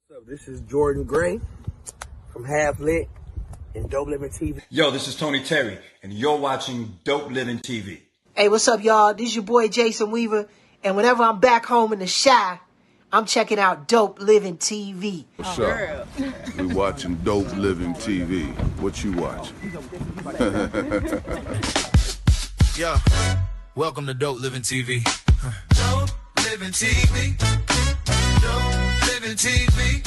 What's up? This is Jordan Gray from Half Lit and Dope Living TV. Yo, this is Tony Terry, and you're watching Dope Living TV. Hey, what's up, y'all? This is your boy Jason Weaver, and whenever I'm back home in the Chi, I'm checking out Dope Living TV. What's up? We watching Dope Living TV. What you watching? Yo, welcome to Dope Living TV. Dope Living TV. Dope Living TV.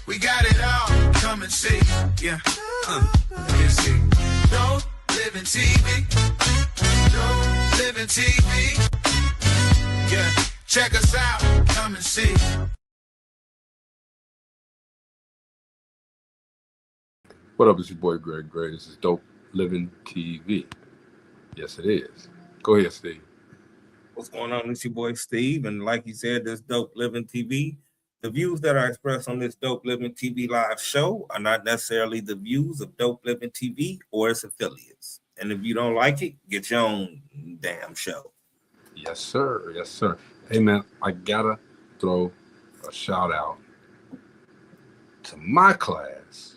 We got it all. Come and see. Yeah. You see. Dope Living TV. Dope Living TV. Yeah. Check us out. Come and see. What up, it's your boy Greg Gray. This is Dope Living TV. Yes, it is. Go ahead, Steve. What's going on? It's your boy Steve, and like you said, this Dope Living TV. The views that are expressed on this Dope Living TV live show are not necessarily the views of Dope Living TV or its affiliates. And if you don't like it, get your own damn show. Yes, sir. Yes, sir. Hey, man, I gotta throw a shout out to my class,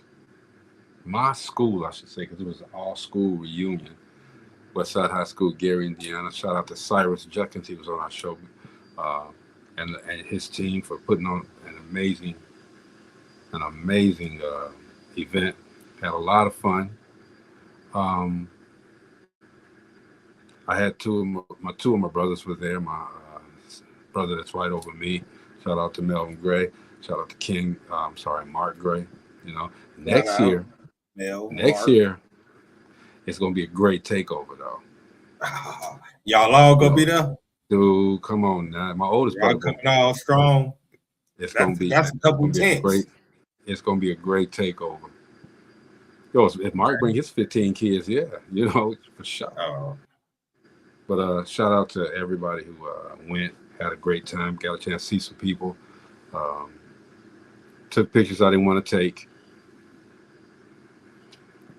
my school, I should say, because it was an all-school reunion. Westside High School, Gary, Indiana. Shout out to Cyrus Jenkins. He was on our show, and his team for putting on an amazing event. Had a lot of fun. I had two of my brothers were there. My brother that's right over me. Shout out to Melvin Gray. Shout out to Mark Gray. You know, next year, it's gonna be a great takeover though. Y'all all gonna be there? Dude, come on now. My oldest brother coming all strong. That's a couple tents. It's gonna be a great takeover. Yo, if Mark bring his 15 kids, yeah, you know, for sure. But shout out to everybody who went, had a great time, got a chance to see some people. Took pictures I didn't want to take.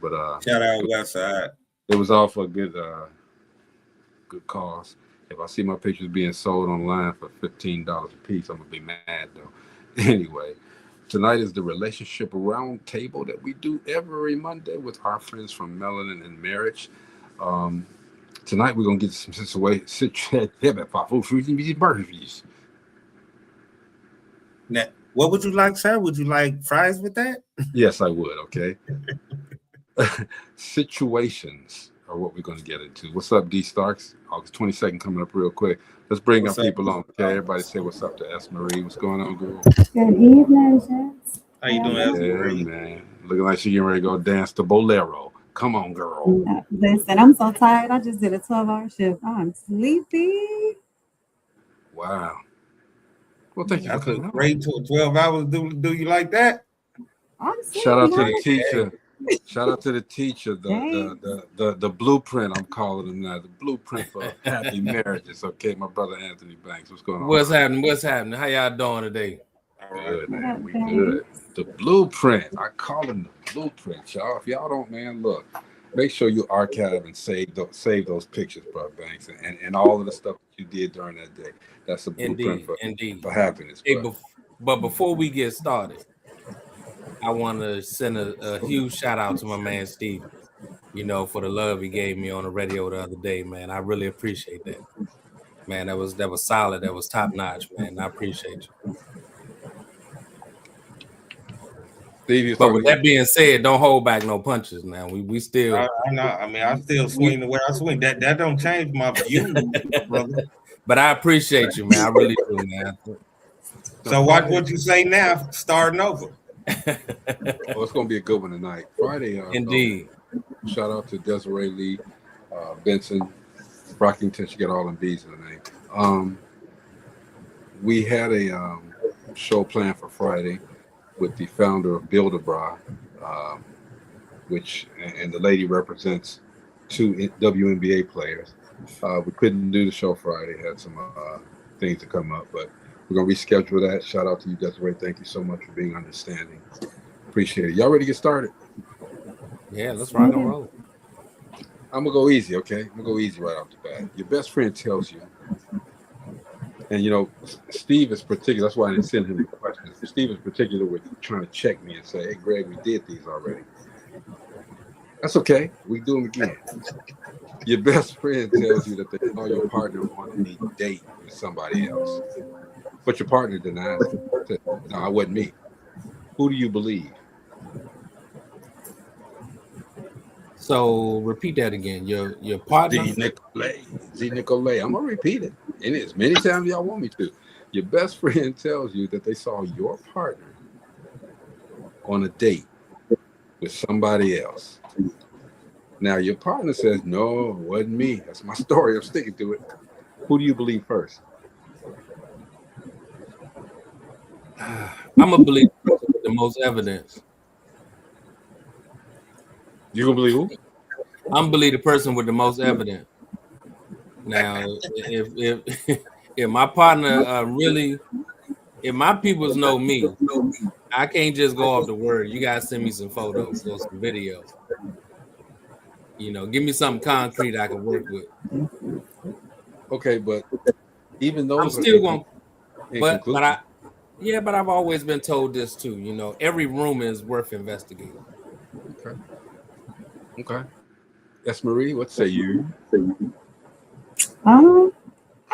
But shout out Westside. It was all for a good cause. If I see my pictures being sold online for $15 a piece, I'm gonna be mad though. Anyway, tonight is the Relationship Roundtable that we do every Monday with our friends from Melanin and Marriage. Tonight we're gonna get some burgers. Now, what would you like, sir? Would you like fries with that? Yes, I would. Okay. Situations are what we're going to get into. What's up, D Starks? August 22nd coming up real quick. Let's bring our people on. Okay, everybody say what's up to S. Marie. What's going on, girl? Good evening, gents. How you doing, S. Marie? Man. Looking like she's getting ready to go dance to Bolero. Come on, girl. Listen, I'm so tired. I just did a 12-hour shift. I'm sleepy. Wow. Well, thank you. That's a great 12 hours. Do you like that? Shout out to the teacher. Shout out to the teacher, the blueprint, I'm calling him now, the blueprint for happy marriages. Okay, my brother Anthony Banks, what's going on? What's happening? How y'all doing today? Good, man. We good. The blueprint. I call him the blueprint, y'all. If y'all don't, man, look, make sure you archive and save those pictures, brother Banks, and all of the stuff that you did during that day. That's a blueprint for happiness. Hey, but before we get started, I want to send a huge shout out to my man Steve, you know, for the love he gave me on the radio the other day, man. I really appreciate that, man. That was solid. That was top notch, man. I appreciate you. Steve, but with that being said, don't hold back no punches. Now we still. I know. I mean, I still swing the way I swing. That don't change my view, brother. But I appreciate you, man. I really do, man. So watch what you say now. Starting over. It's gonna be a good one tonight. Friday, indeed. Shout out to Desiree Lee, Benson, Brockington. She got all them B's in the name. We had a show planned for Friday with the founder of Build-A-Bra, and the lady represents 2 WNBA players. We couldn't do the show Friday. Had some things to come up, but we're going to reschedule that. Shout out to you, Desiree. Thank you so much for being understanding. Appreciate it. Y'all ready to get started? Yeah, let's rock and roll. I'm going to go easy, okay? I'm going to go easy right off the bat. Your best friend tells you, And Steve is particular. That's why I didn't send him the questions. Steve is particular with trying to check me and say, "Hey, Greg, we did these already." That's okay. We do them again. Your best friend tells you that they saw your partner on a date with somebody else, but your partner denies it. Said, "No, it wasn't me." Who do you believe? So repeat that again. Your partner. Z Nicolay. I'm gonna repeat it, and as many times y'all want me to. Your best friend tells you that they saw your partner on a date with somebody else. Now your partner says, "No, it wasn't me." That's my story. I'm sticking to it. Who do you believe first? I'm gonna believe the person with the most evidence. You gonna believe who? I'm gonna believe the person with the most evidence. Now, if my partner really, if my peoples know me, I can't just go off the word. You gotta send me some photos or some videos. Give me something concrete I can work with. Okay, but even those I'm still going, but I've always been told this too. Every rumor is worth investigating. Okay. Yes, Marie, what say you? I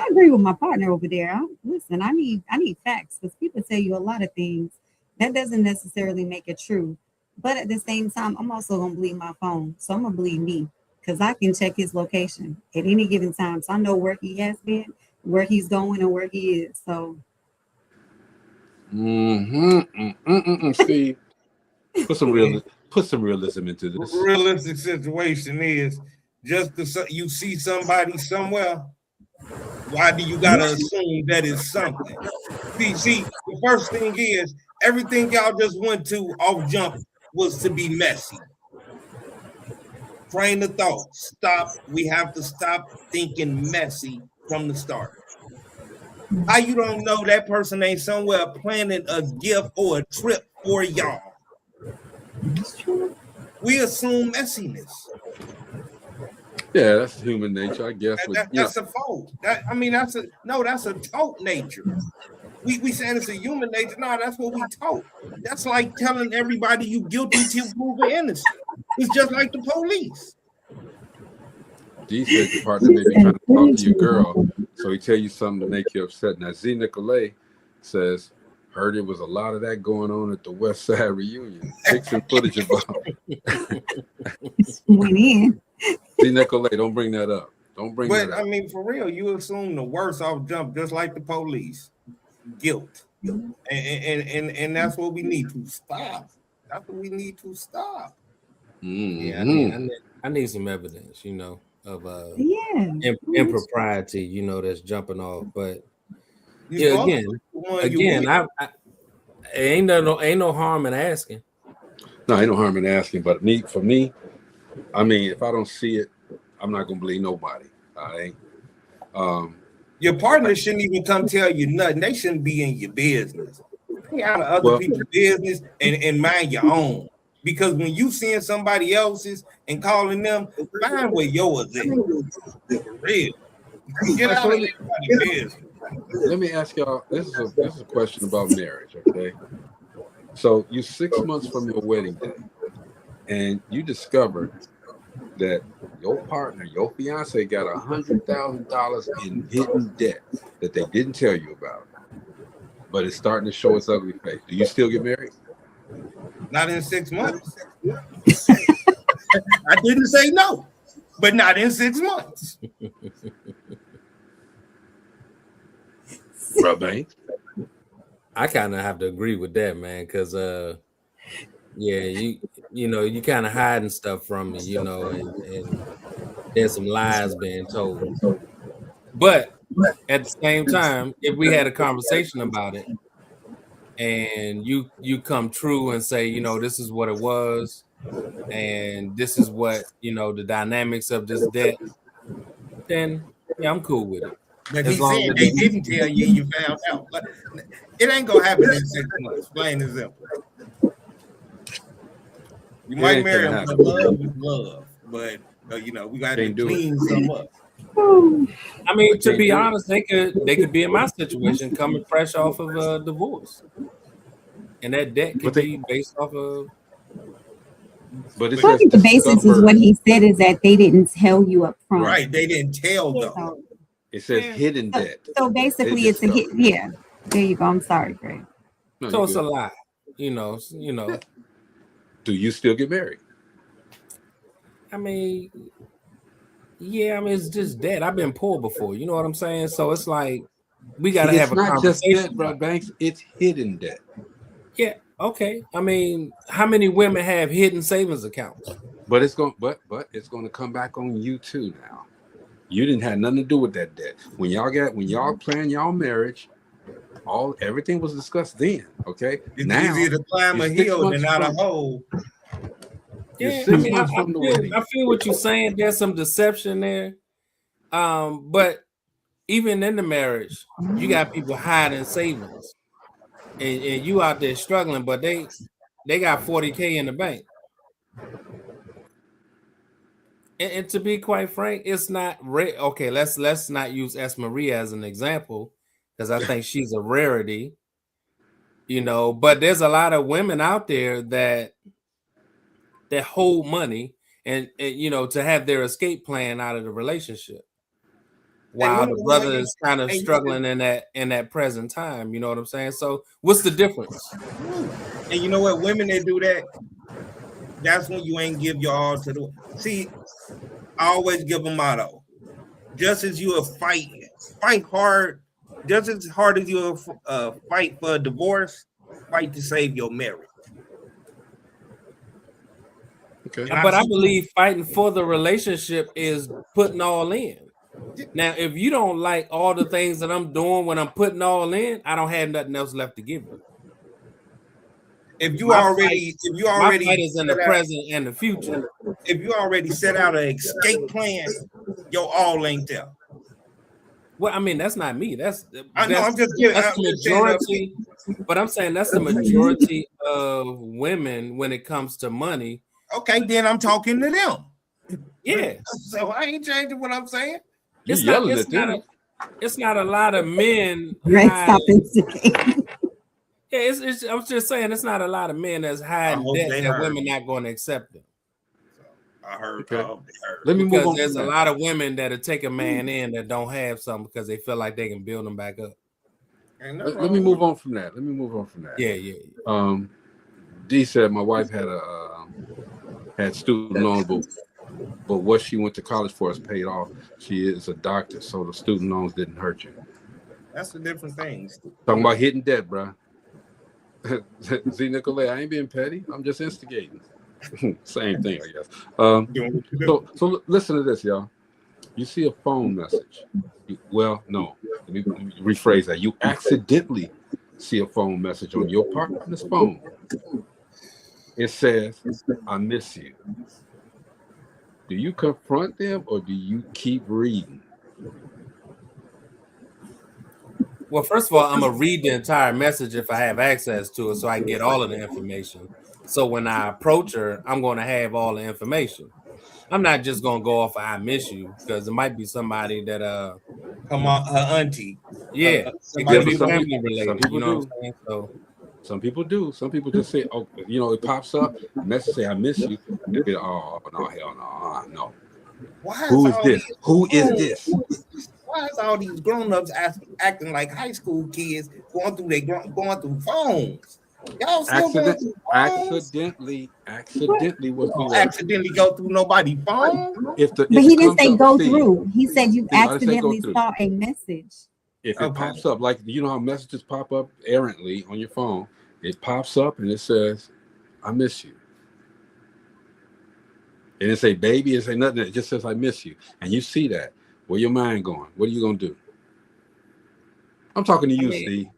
agree with my partner over there. Listen, I need facts, because people tell you a lot of things that doesn't necessarily make it true. But at the same time, I'm also gonna believe my phone, so I'm gonna believe me, because I can check his location at any given time, so I know where he has been, where he's going, and where he is. So, Steve, put some realism into this. Realistic situation is just you see somebody somewhere. Why do you gotta assume that it's something? See, the first thing is everything y'all just went to off jump was to be messy. Train of thought. Stop. We have to stop thinking messy from the start. How you don't know that person ain't somewhere planning a gift or a trip for y'all? We assume messiness. Yeah, that's human nature, I guess. That's a fault. That's a taught nature. We saying it's a human nature. No, that's what we taught. That's like telling everybody you guilty till proven innocent. It's just like the police. G said your partner may be trying to talk to your girl, so he tell you something to make you upset. Now Z Nicolay says, heard it was a lot of that going on at the West Side reunion. Fixing footage about went in. Z Nicolay, don't bring that up. Don't bring that up. But for real, you assume the worst off jump, just like the police. Guilt. And that's what we need to stop. That's what we need to stop. Yeah, I need some evidence, of impropriety, that's jumping off. But again, I ain't no harm in asking. No, ain't no harm in asking. But for me, if I don't see it, I'm not gonna believe nobody. Your partner shouldn't even come tell you nothing. They shouldn't be in your business. Stay out of other people's business and mind your own. Because when you seeing somebody else's and calling them, find where yours is. For real. Get out of anybody's business. Let me ask y'all, this is a question about marriage, okay? So you're 6 months from your wedding day, and you discovered that your partner, your fiance, got $100,000 in hidden debt that they didn't tell you about, but it's starting to show its ugly face. Do you still get married? Not in 6 months. I didn't say no, but not in 6 months. I kind of have to agree with that, man, because you kind of hiding stuff from me, and there's some lies being told. But at the same time, if we had a conversation about it, and you come true and say, this is what it was, and this is what the dynamics of this debt, then yeah, I'm cool with it. But he said they didn't tell you, you found out. It ain't gonna happen in 6 months. Plain and simple. You might marry him for love with love, but we got to clean some up. I mean, to be honest, they could be in my situation, coming fresh off of a divorce, and that debt could be based off of. But it I think the basis is what he said is that they didn't tell you up front. Right, they didn't tell though. It says hidden debt. So basically, it's a hit. Yeah, there you go. I'm sorry, Greg. No, So it's a lie, you know. Do you still get married? I mean, yeah. I mean, it's just debt. I've been poor before. You know what I'm saying? So it's like we got to have a conversation. It's not just debt, bro, Banks. It's hidden debt. Yeah. Okay. I mean, how many women have hidden savings accounts? But it's going. But it's going to come back on you too now. You didn't have nothing to do with that debt. When y'all planned y'all marriage, everything was discussed then. Okay. It's now, easier to climb a hill than out a hole. Yeah, I mean, I feel what you're saying. There's some deception there. But even in the marriage, you got people hiding savings, and you out there struggling, but they got $40K in the bank. And to be quite frank, it's not rare. Okay, let's not use Esmaria as an example, because I think she's a rarity, you know. But there's a lot of women out there that hold money and you know, to have their escape plan out of the relationship, while the brother is kind of struggling in that present time. You know what I'm saying? So what's the difference? And you know what? Women that do that, that's when you ain't give your all to the. See, I always give a motto: just as you fight hard, just as hard as you fight for a divorce, fight to save your marriage. Okay. But I believe fighting for the relationship is putting all in. Now, if you don't like all the things that I'm doing when I'm putting all in, I don't have nothing else left to give you. If you already my fight is in the present and the future. If you already set out an escape plan, your all ain't there. Well, I mean, that's not me. I'm just kidding. That's the majority. But I'm saying that's the majority of women when it comes to money. Okay, then I'm talking to them. Yeah. So I ain't changing what I'm saying. It's not a lot of men. Stop instigating. Yeah, I'm just saying it's not a lot of men that's hiding debt that women not going to accept them. I heard. Okay. Let me move on. There's a lot of women that'll take a man in that don't have something because they feel like they can build them back up. Let me move on from that. Yeah. D said my wife had student loans, but what she went to college for is paid off. She is a doctor, so the student loans didn't hurt you. That's the different things. Talking about hidden debt, bro. See, Nicolay, I ain't being petty. I'm just instigating. Same thing, I guess. So listen to this, y'all. You see a phone message. Let me rephrase that. You accidentally see a phone message on your partner's phone. It says, "I miss you." Do you confront them or do you keep reading? Well, first of all, I'm going to read the entire message if I have access to it so I can get all of the information. So when I approach her, I'm going to have all the information. I'm not just going to go off of "I miss you" because it might be somebody that come on, her auntie. Yeah, it could be family related. You know what I'm saying? So some people do. Some people just say, "Oh, you know," it pops up. Message say, "I miss you." And be like, "Oh no, hell no." Who is this? Who is this? Why is all these grown-ups acting like high school kids going through phones? Y'all still going through phones? Accidentally accidentally go through nobody's phone? But he didn't say go through. He said you accidentally saw a message. If it pops up, like you know how messages pop up errantly on your phone, it pops up and it says, "I miss you." It didn't say baby, it say nothing. It just says, "I miss you." And you see that. Where your mind going? What are you gonna do? I'm talking to you, Steve.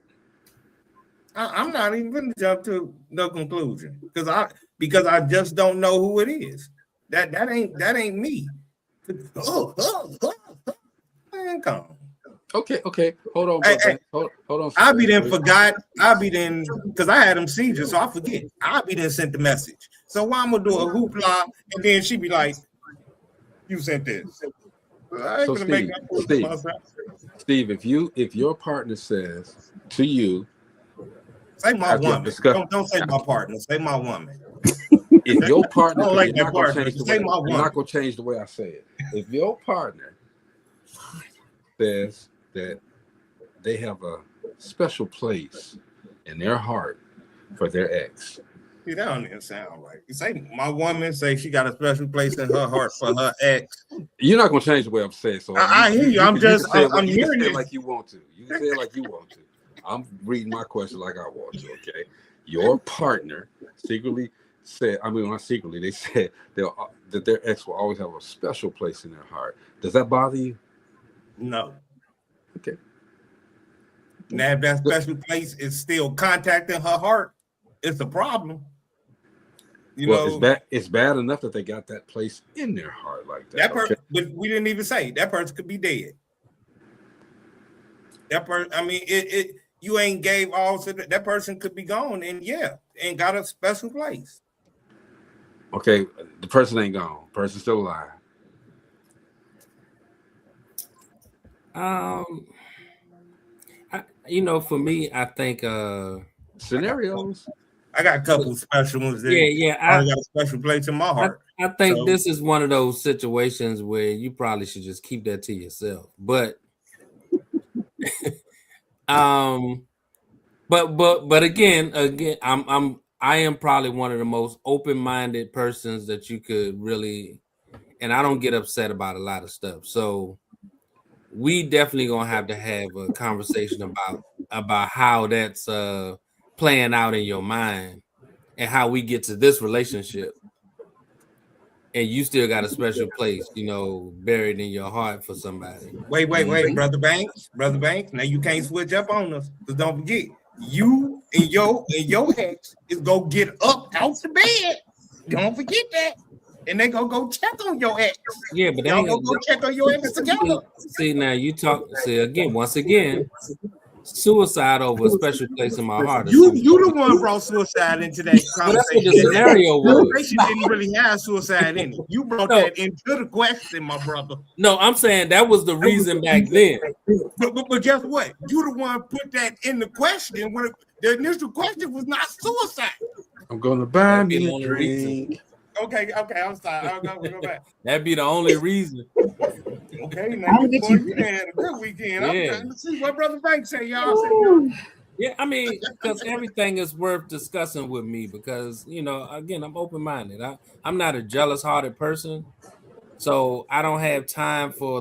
I'm not even gonna jump to no conclusion because I just don't know who it is. That ain't me. Man, come on. Okay. Hold on, hold on. I be then forgot. I be then because I had them seizures, so I forget. I be then sent the message. So why I'm gonna do a hoopla and then she be like, "You sent this." I ain't So gonna make that fool for myself. Steve, if your partner says to you, say my after woman. discuss- Don't say my partner. Say my woman. if your partner, I don't like you're that not gonna partner. change the Say way, my you're woman. not gonna change the way I say it. If your partner says that they have a special place in their heart for their ex. See, that don't even sound right. You say my woman say she got a special place in her heart for her ex. You're not gonna change the way I'm saying. So I hear you. I'm hearing it it like you want to. You can say it like you want to. I'm reading my question like I want to. Okay. Your partner secretly said. I mean, not secretly. They said that their ex will always have a special place in their heart. Does that bother you? No. Okay. Now, if that special place is still contacting her heart, it's a problem. You know, it's bad enough that they got that place in their heart like that. That person, but we didn't even say that person could be dead. That person, I mean, you ain't gave all to that person could be gone, and and got a special place. Okay, the person ain't gone. Person's still alive. For me, I think scenarios. I got a couple special ones. Yeah. I got a special place in my heart. I think this is one of those situations where you probably should just keep that to yourself. But, but again, I am probably one of the most open-minded persons that you could really, and I don't get upset about a lot of stuff. So we definitely gonna have to have a conversation about how that's playing out in your mind and how we get to this relationship. And you still got a special place, buried in your heart for somebody. Wait, Brother Banks. Now you can't switch up on us. Because don't forget, you and your ex is gonna get up out the bed. Don't forget that. And they gonna go check on your ex. Yeah, but they y'all ain't gonna go check on your ex together. See, now you talk. Once again, suicide over a special place in my heart. You the one brought suicide into that conversation. Well, that's what the scenario was. The didn't really have suicide in it. You brought that into the question, my brother. No, I'm saying that was the reason back then. But guess what? You the one put that in the question when the initial question was not suicide. I'm gonna buy me a drink. Okay, I'm sorry. I'll go back. That'd be the only reason. Okay, now you had a good weekend. I'm trying to see what Brother Banks say, y'all. Yeah, I mean, because everything is worth discussing with me because, again, I'm open-minded. I'm not a jealous-hearted person, so I don't have time for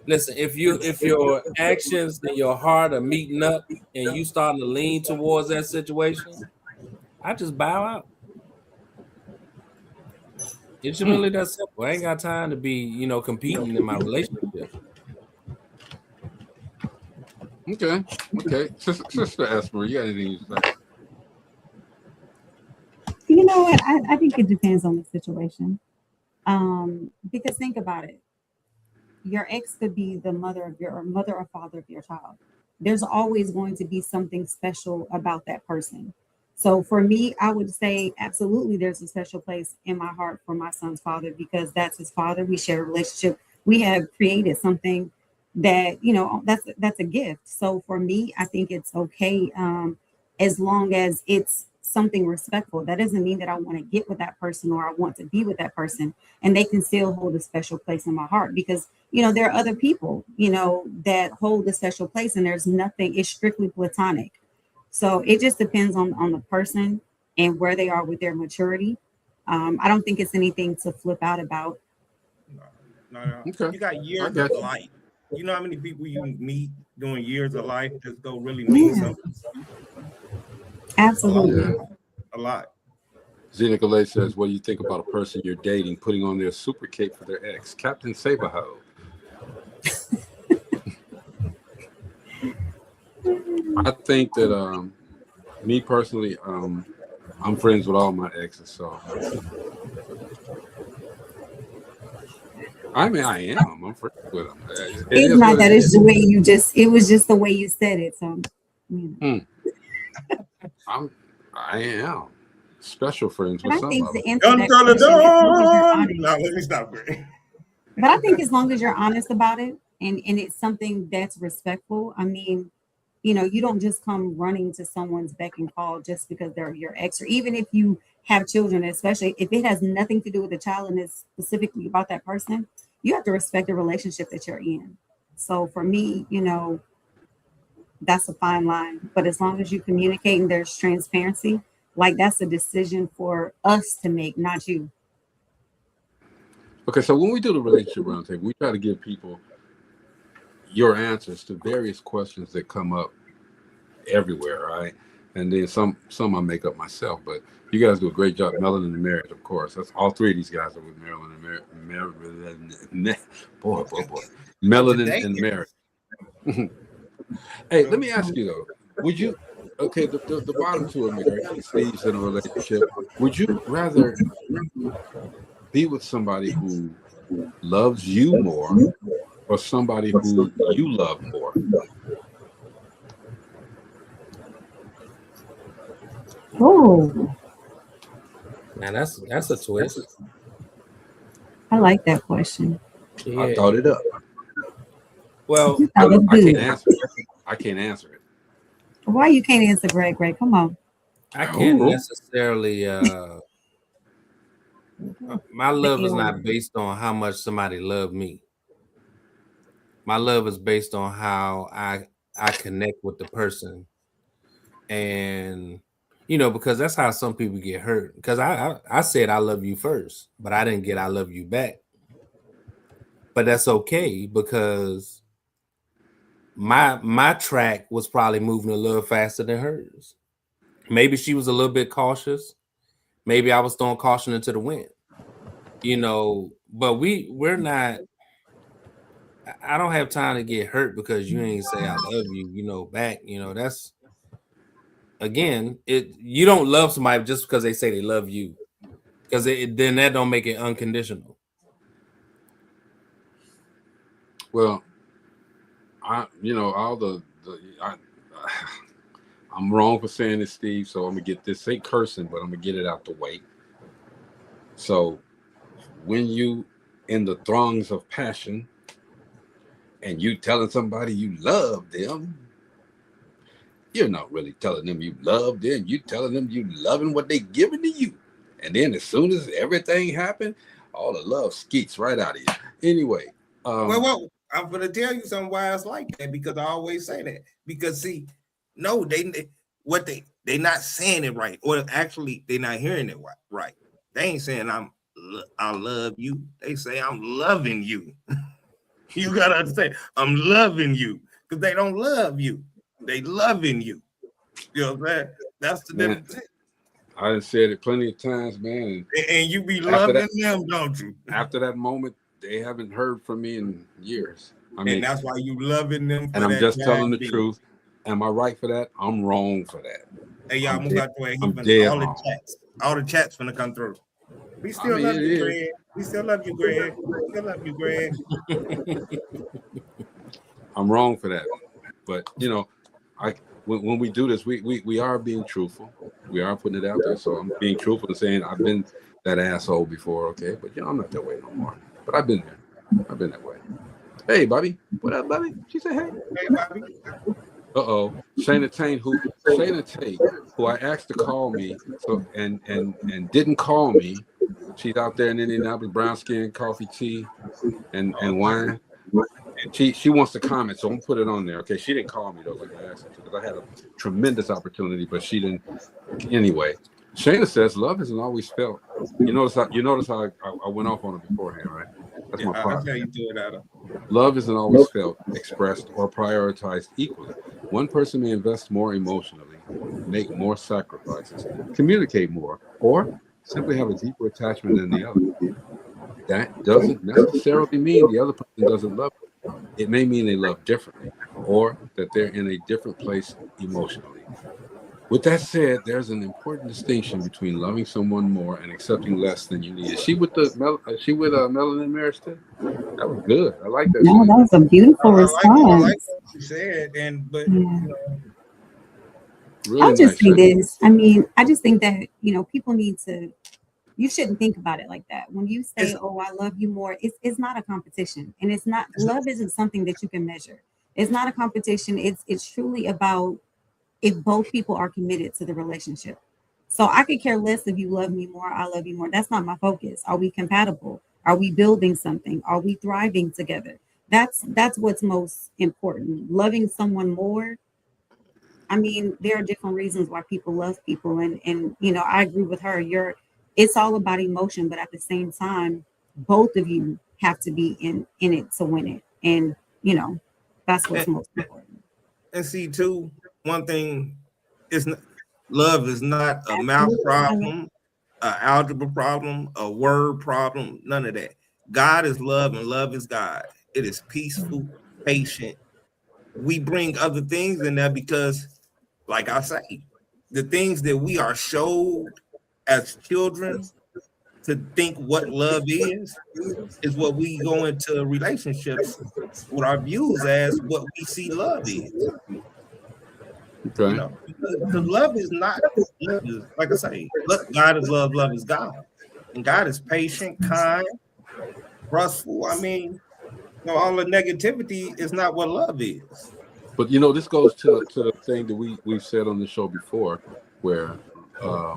listen, if your actions and your heart are meeting up and you starting to lean towards that situation, I just bow out. It's really that simple. I ain't got time to be, competing in my relationship. Okay. Sister Esmer, you got anything to say? You know what? I think it depends on the situation. Because think about it. Your ex could be the mother or father of your child. There's always going to be something special about that person. So for me, I would say absolutely there's a special place in my heart for my son's father because that's his father. We share a relationship. We have created something that, that's a gift. So for me, I think it's okay as long as it's something respectful. That doesn't mean that I want to get with that person or I want to be with that person. And they can still hold a special place in my heart because, there are other people, that hold a special place and there's nothing, it's strictly platonic. So it just depends on the person and where they are with their maturity. I don't think it's anything to flip out about. No. Okay. You got years of life. You know how many people you meet doing years of life just go really mean something? Absolutely. A lot. Z Nicolay says, what do you think about a person you're dating putting on their super cape for their ex? Captain Saberho. I think that me personally, I'm friends with all my exes, so I mean I am. I'm friends with them. It's not that it's the way you it was just the way you said it. So I am special friends with I some think of the them. answer to that question is No, let me stop. But I think as long as you're honest about it and it's something that's respectful, I mean, you know, you don't just come running to someone's beck and call just because they're your ex, or even if you have children, especially if it has nothing to do with the child and it's specifically about that person, you have to respect the relationship that you're in. So for me, you know, that's a fine line. But as long as you communicate and there's transparency, like that's a decision for us to make, not you. Okay, so when we do the relationship roundtable, we try to give people your answers to various questions that come up everywhere, right? And then some I make up myself, but you guys do a great job. Melanin and Marriage, of course. That's all three of these guys are with Melanin and Marriage. Boy. Melanin and Marriage. Hey, let me ask you though, would you, okay, the bottom two are married, Steve's in a relationship. Would you rather be with somebody who loves you more or somebody who you love more? Oh, Man, that's a twist. I like that question. Yeah. I thought it up. Well, I can't answer it. I can't answer it. Why you can't answer, Greg? Come on. I can't necessarily. My love is not based on how much somebody loved me. My love is based on how I connect with the person, and you know, because that's how some people get hurt. Because I said I love you first, but I didn't get I love you back. But that's okay because my track was probably moving a little faster than hers. Maybe she was a little bit cautious. Maybe I was throwing caution into the wind. You know, but we're not. I don't have time to get hurt because you ain't say I love you, you know, back. You know, that's again, you don't love somebody just because they say they love you. Because then that don't make it unconditional. Well, I'm wrong for saying this, Steve, so I'm gonna get this. Say cursing, but I'm gonna get it out the way. So when you in the throngs of passion and you telling somebody you love them, you're not really telling them you love them. You telling them you loving what they giving to you. And then as soon as everything happened, all the love skeets right out of you. Anyway. Well, I'm gonna tell you something why it's like that, because I always say that. Because see, no, they not saying it right, or actually they're not hearing it right. They ain't saying I love you. They say I'm loving you. You gotta understand, I'm loving you, because they don't love you. They loving you. You know what I'm saying? That's the difference. I done said it plenty of times, man. And you be loving them, don't you? After that moment, they haven't heard from me in years. I mean, and that's why you loving them. And I'm just telling the truth. Am I right for that? I'm wrong for that. Hey, y'all move out the way. All the chats gonna come through. We still love you, Greg. We still love you, Greg. We still love you, Greg. I'm wrong for that. But you know, when we do this, we are being truthful. We are putting it out there. So I'm being truthful and saying I've been that asshole before, okay? But you know, I'm not that way no more. But I've been there. I've been that way. Hey, Bobby. What up, Bobby? She said, hey. Hey, Bobby. Shayna Tate, who I asked to call me, and didn't call me. She's out there in Indianapolis, brown skin, coffee, tea, and wine. And she wants to comment, so I'm gonna put it on there. Okay, she didn't call me though, like I asked her to, because I had a tremendous opportunity, but she didn't. Anyway, Shayna says love isn't always felt. You notice how I went off on it beforehand, right? That's my part. That's how you do it, Adam. Love isn't always felt, expressed, or prioritized equally. One person may invest more emotionally, make more sacrifices, communicate more, or simply have a deeper attachment than the other. That doesn't necessarily mean the other person doesn't love you. It may mean they love differently, or that they're in a different place emotionally. With that said, there's an important distinction between loving someone more and accepting less than you need. Is she with Melanin and Marriage too? That was good. I like that. No, that was a beautiful response. I like what you said, I'll just say this. I mean, I just think that, people need to you shouldn't think about it like that. When you say, "Oh, I love you more," it's not a competition, and it's not love isn't something that you can measure. It's not a competition. It's truly about if both people are committed to the relationship. So I could care less if you love me more, I love you more. That's not my focus. Are we compatible? Are we building something? Are we thriving together? That's what's most important. Loving someone more. I mean, there are different reasons why people love people, and you know, I agree with her. It's all about emotion, but at the same time, both of you have to be in it to win it, and you know, that's what's most important. And see, too, one thing is love is not a math Absolutely. problem, an algebra problem, a word problem, none of that. God is love and love is God. It is peaceful, patient. We bring other things in there because, like I say, the things that we are showed as children to think what love is what we go into relationships with our views as what we see love is. Okay. You know, because love is not, love is, like I say, look, God is love, love is God. And God is patient, kind, trustful. I mean, you know, all the negativity is not what love is. But you know, this goes to the thing that we've said on the show before, where a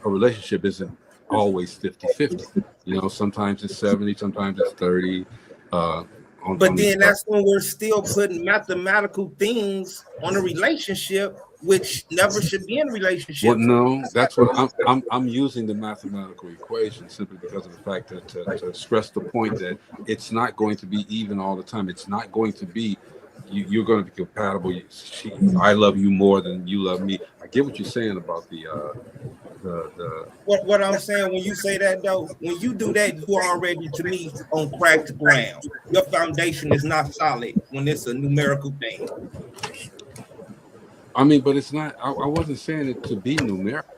relationship isn't always 50-50. You know, sometimes it's 70, sometimes it's 30. But then that's when we're still putting mathematical things on a relationship, which never should be in a relationship. Well, no, that's what I'm using the mathematical equation simply because of the fact that to stress the point that it's not going to be even all the time. It's not going to be you're going to be compatible. I love you more than you love me. I get what you're saying about the what I'm saying when you say that though, when you do that, you are already to me on cracked ground. Your foundation is not solid when it's a numerical thing. I mean, but it's not. I wasn't saying it to be numerical.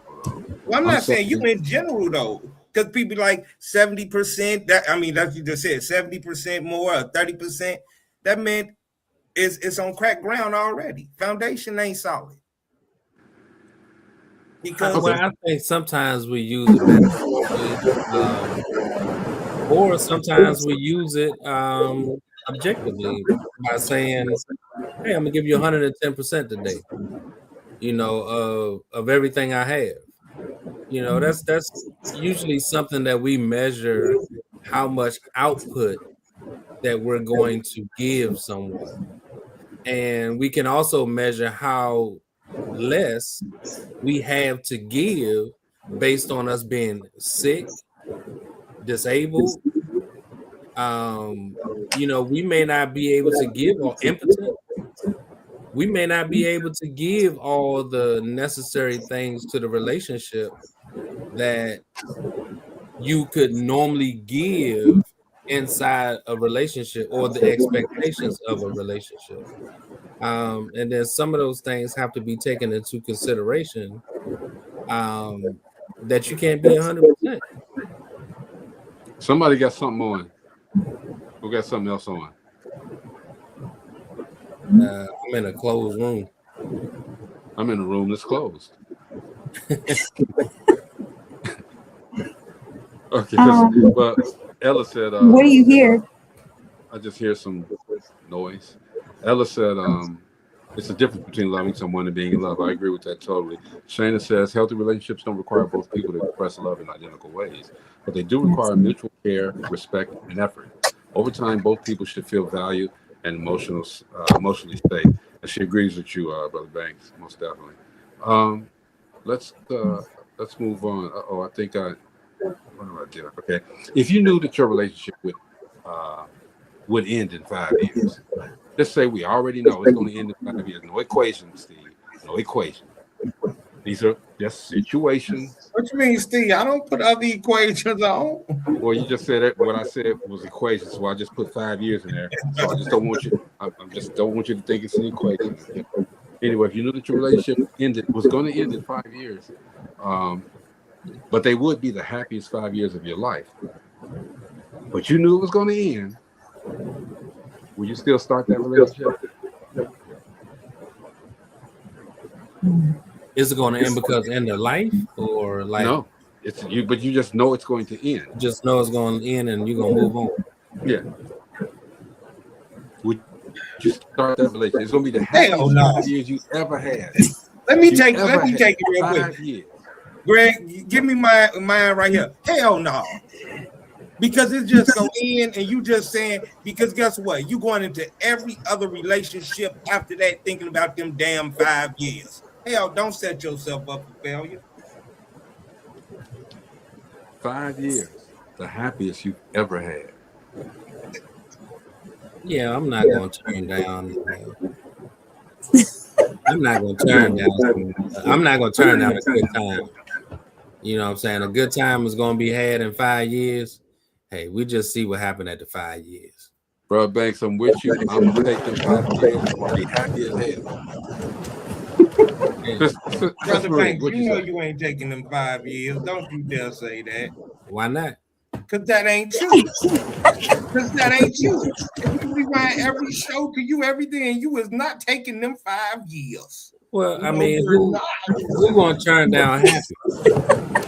Well, I'm not saying you in general though, because people like 70%. That I mean, that's you just said 70% more or 30%. That meant it's on cracked ground already. Foundation ain't solid. Because I think sometimes we use it metaphorically, or sometimes we use it objectively by saying, "Hey, I'm gonna give you 110% today." You know, of everything I have. You know, that's usually something that we measure how much output that we're going to give someone, and we can also measure how less we have to give based on us being sick, disabled. You know, we may not be able to give or impotent. We may not be able to give all the necessary things to the relationship that you could normally give inside a relationship or the expectations of a relationship. And then some of those things have to be taken into consideration that you can't be 100%. Somebody got something on. Who got something else on? I'm in a closed room. I'm in a room that's closed. Okay, but Ella said, what do you hear? I just hear some noise. Ella said, it's a difference between loving someone and being in love. I agree with that totally. Shayna says, healthy relationships don't require both people to express love in identical ways, but they do require mutual care, respect, and effort. Over time, both people should feel valued and emotionally safe. And she agrees with you, Brother Banks, most definitely. Let's move on. I think what did I do? Okay. If you knew that your relationship would end in 5 years, let's say we already know it's going to end in 5 years. No equation, Steve. No equation. These are just situations. What you mean, Steve? I don't put other equations on. Well, you just said that what I said was equations, so I just put 5 years in there. So I just don't want you. I just don't want you to think it's an equation. Anyway, if you knew that your relationship was going to end in 5 years, but they would be the happiest 5 years of your life, but you knew it was going to end, will you still start that relationship? Is it going to end because end of life or like? No, It's you, but you just know it's going to end. Just know it's going to end, and you're gonna move on. Yeah. Would you start that relationship? It's gonna be the happiest Hell no. 5 years you ever had. Let me You take ever it had. real 5 quick. years. Greg, give me mine right here. Hell no. Because it's just go in and you just saying, because guess what? You going into every other relationship after that thinking about them damn 5 years. Hell, don't set yourself up for failure. 5 years, the happiest you've ever had. Yeah, I'm not gonna turn down. I'm not gonna turn down. I'm not gonna turn down a good time. You know what I'm saying? A good time is gonna be had in 5 years. Hey, we just see what happened at the 5 years. Bro, Banks, I'm with you. I'm gonna take them 5 years. I'm gonna be happy as hell. Brother Banks, you know you ain't taking them 5 years. Don't you dare say that. Why not? Because that ain't you. Because that ain't you. If you rewind every show to you, everything, you is not taking them 5 years. Well, I mean, who gonna turn down happy?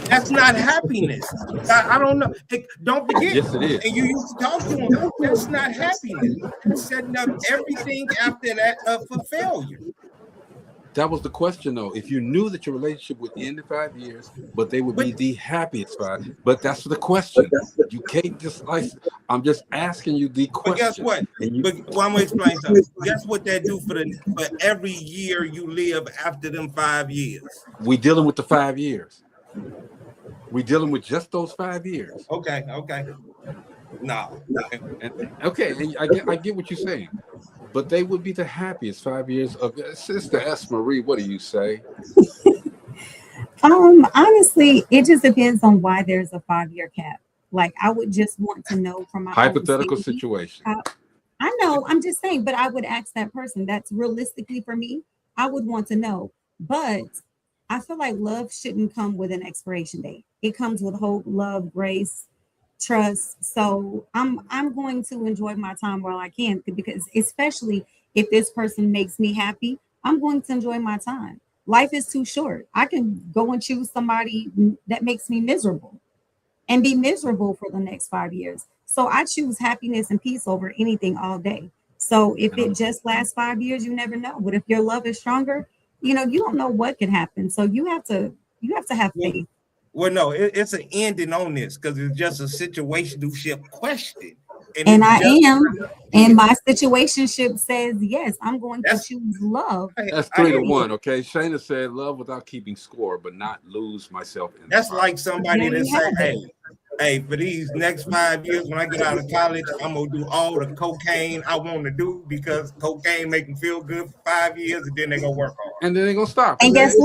That's not happiness. I don't know. Don't forget. Yes, it is. And you used to talk to him. That's not happiness. That's setting up everything after that up for failure. That was the question, though. If you knew that your relationship would end in 5 years, but they would be the happiest 5, but that's the question. You can't just like. I'm just asking you the question. But guess what? But I'm gonna explain something. Guess what that do for every year you live after them 5 years? We dealing with the 5 years. We dealing with just those 5 years. Okay. No. Okay, and I get what you're saying. But they would be the happiest 5 years of Sister S. Marie. What do you say? Honestly, it just depends on why there's a 5-year cap. Like, I would just want to know from my hypothetical situation. I know, I'm just saying, but I would ask that person. That's realistically for me. I would want to know. But I feel like love shouldn't come with an expiration date. It comes with hope, love, grace, trust. So I'm going to enjoy my time while I can, because especially if this person makes me happy, I'm going to enjoy my time. Life is too short. I can go and choose somebody that makes me miserable and be miserable for the next 5 years. So I choose happiness and peace over anything all day. So if it just lasts 5 years, you never know. But if your love is stronger, you don't know what could happen. So you have to have faith. Well, no, it's an ending on this because it's just a situationship question. And I am, and my situationship says, yes, I'm going to choose love. That's 3-1, okay? Shayna said love without keeping score, but not lose myself in That's like somebody that say, hey, for these next 5 years, when I get out of college, I'm going to do all the cocaine I want to do because cocaine make me feel good for 5 years, and then they're going to work hard. And then they're going to stop. And guess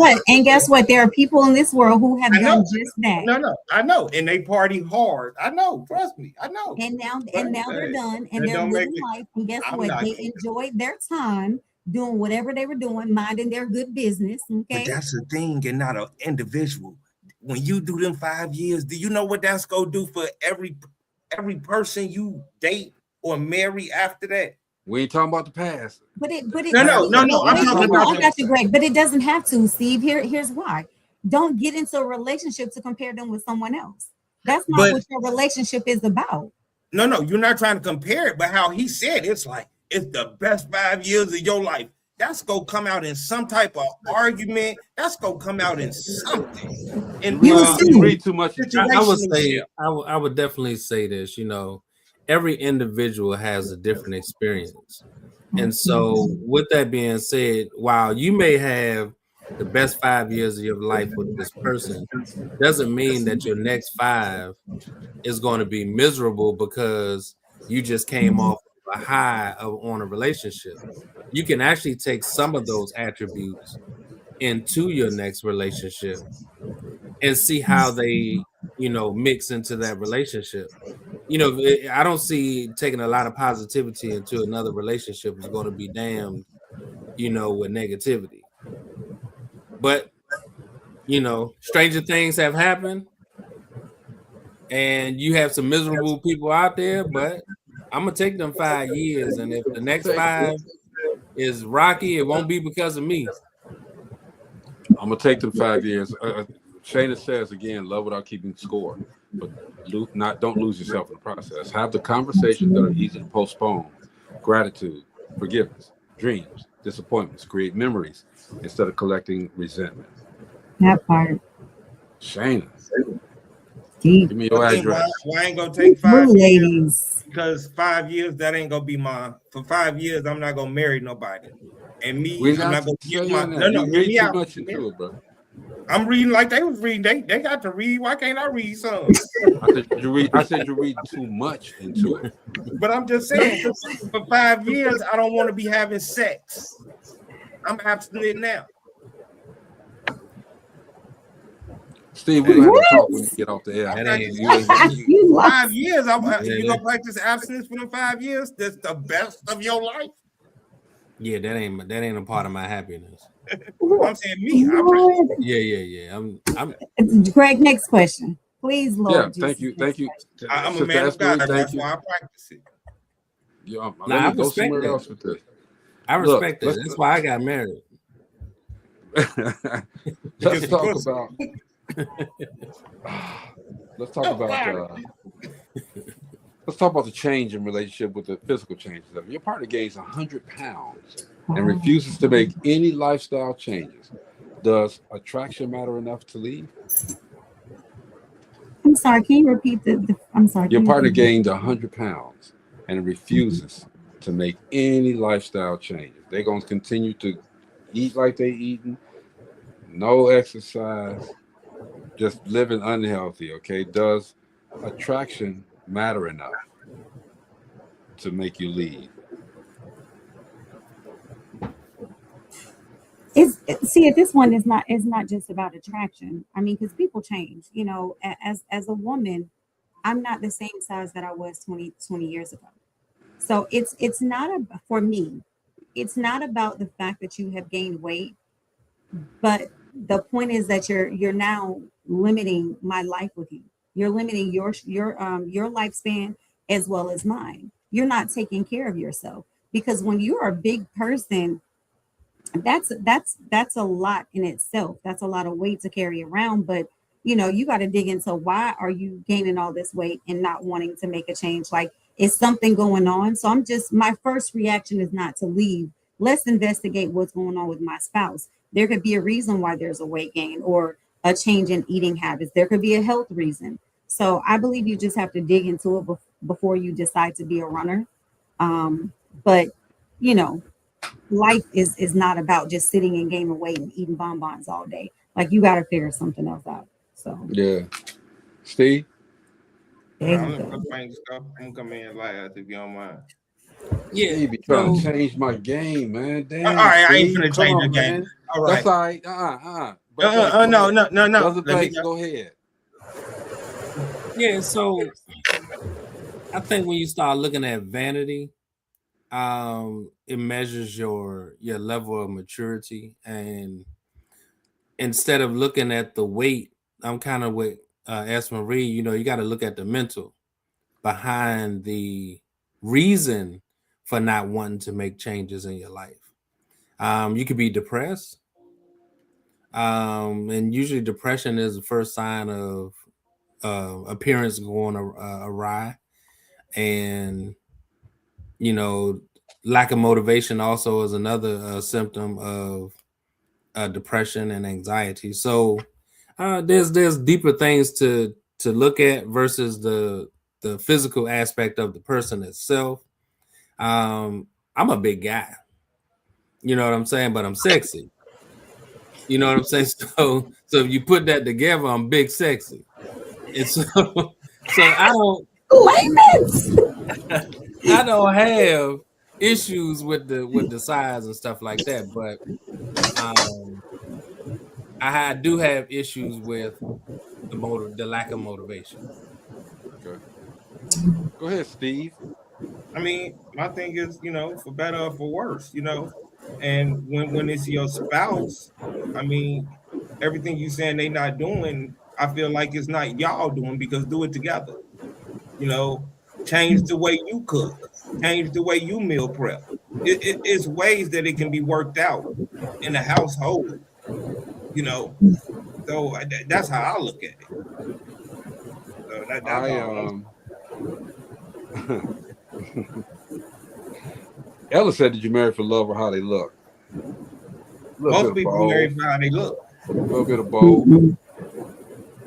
what? There are people in this world who have done just that. No, I know. And they party hard. I know. Trust me. I know. And now they're done, and they're living life. And guess what? They enjoyed their time doing whatever they were doing, minding their good business. Okay. But that's a thing and not an individual. When you do them 5 years, do you know what that's gonna do for every person you date or marry after that? We ain't talking about the past. No. I'm talking about. I got you, Greg. But it doesn't have to, Steve. Here's why. Don't get into a relationship to compare them with someone else. That's not what your relationship is about. No, you're not trying to compare it, but how he said it's like it's the best 5 years of your life. That's gonna come out in some type of argument. That's gonna come out in something. And you read too much. I would definitely say this. Every individual has a different experience, and so with that being said, while you may have the best 5 years of your life with this person, doesn't mean that your next 5 is going to be miserable because you just came off a high on a relationship. You can actually take some of those attributes into your next relationship and see how they, mix into that relationship. I don't see taking a lot of positivity into another relationship is going to be damned, with negativity. But, stranger things have happened and you have some miserable people out there, but I'm going to take them 5 years. And if the next 5 is rocky, it won't be because of me. I'm going to take them 5 years. Shayna says again, love without keeping score, but don't lose yourself in the process. Have the conversations that are easy to postpone. Gratitude, forgiveness, dreams, disappointments. Create memories instead of collecting resentment. That part. Shayna, Deep. give me your address. Why ain't gonna take Blue 5 years? ladies. Because 5 years, that ain't gonna be for 5 years, I'm not gonna marry nobody. And me, We're I'm not not gonna give saying my that. no, You hear read me too out. much into it, bro. I'm reading like they was reading. They got to read. Why can't I read some? I said you're reading too much into it. But I'm just saying, for 5 years, I don't want to be having sex. I'm abstinent now. Steve, we're gonna have to talk when you get off the air. You 5 years, you gonna practice abstinence for them 5 years? That's the best of your life. Yeah, that ain't a part of my happiness. I'm saying me. Yeah. I'm Greg, next question. Please, Lord. Yeah, thank you. I'm a man of God. That's why I practice it. Yeah, I let me go respect somewhere that. else with this. I respect that. That's why I got married. Let's talk about the change in relationship with the physical changes. If your partner gains 100 pounds and refuses to make any lifestyle changes, does attraction matter enough to leave? I'm sorry, can you repeat I'm sorry. Your partner gained 100 pounds and refuses to make any lifestyle changes. They're going to continue to eat like they eating, no exercise, just living unhealthy, okay? Does attraction matter enough to make you leave? See, this one is not just about attraction. I mean, because people change. You know, as a woman, I'm not the same size that I was 20 years ago. So it's not for me. It's not about the fact that you have gained weight, but the point is that you're now limiting my life with you. You're limiting your lifespan as well as mine. You're not taking care of yourself, because when you're a big person, that's a lot in itself. That's a lot of weight to carry around. But you know, you got to dig into why are you gaining all this weight and not wanting to make a change? Like, is something going on? So my first reaction is not to leave. Let's investigate what's going on with my spouse. There could be a reason why there's a weight gain or a change in eating habits. There could be a health reason. So I believe you just have to dig into it before you decide to be a runner. But you know, life is not about just sitting and gaining weight and eating bonbons all day. Like, you got to figure something else out. So yeah, Steve. I'm gonna come in last if you don't mind. Yeah, Steve be trying to change my game, man. Damn, all right, Steve, I ain't finna change the game. Man. All right, that's all right. No. Go ahead. Yeah, so I think when you start looking at vanity, it measures your level of maturity, and instead of looking at the weight, I'm kind of with S. Marie. You know, you got to look at the mental behind the reason for not wanting to make changes in your life. You could be depressed, and usually depression is the first sign of appearance going awry, and you know, lack of motivation also is another symptom of depression and anxiety. So there's deeper things to look at versus the physical aspect of the person itself. I'm a big guy, you know what I'm saying, but I'm sexy. You know what I'm saying? So if you put that together, I'm big sexy. And so I don't have issues with the size and stuff like that, but I do have issues with the lack of motivation. Okay. Go ahead, Steve. I mean, my thing is, you know, for better or for worse, you know, and when it's your spouse, I mean, everything you saying they not doing, I feel like it's not y'all doing, because do it together. You know, change the way you cook, change the way you meal prep. It's ways that it can be worked out in a household, you know, So that's how I look at it. So that's all. Ella said, "Did you marry for love or how they look?" Most people marry for how they look. A little bit of both.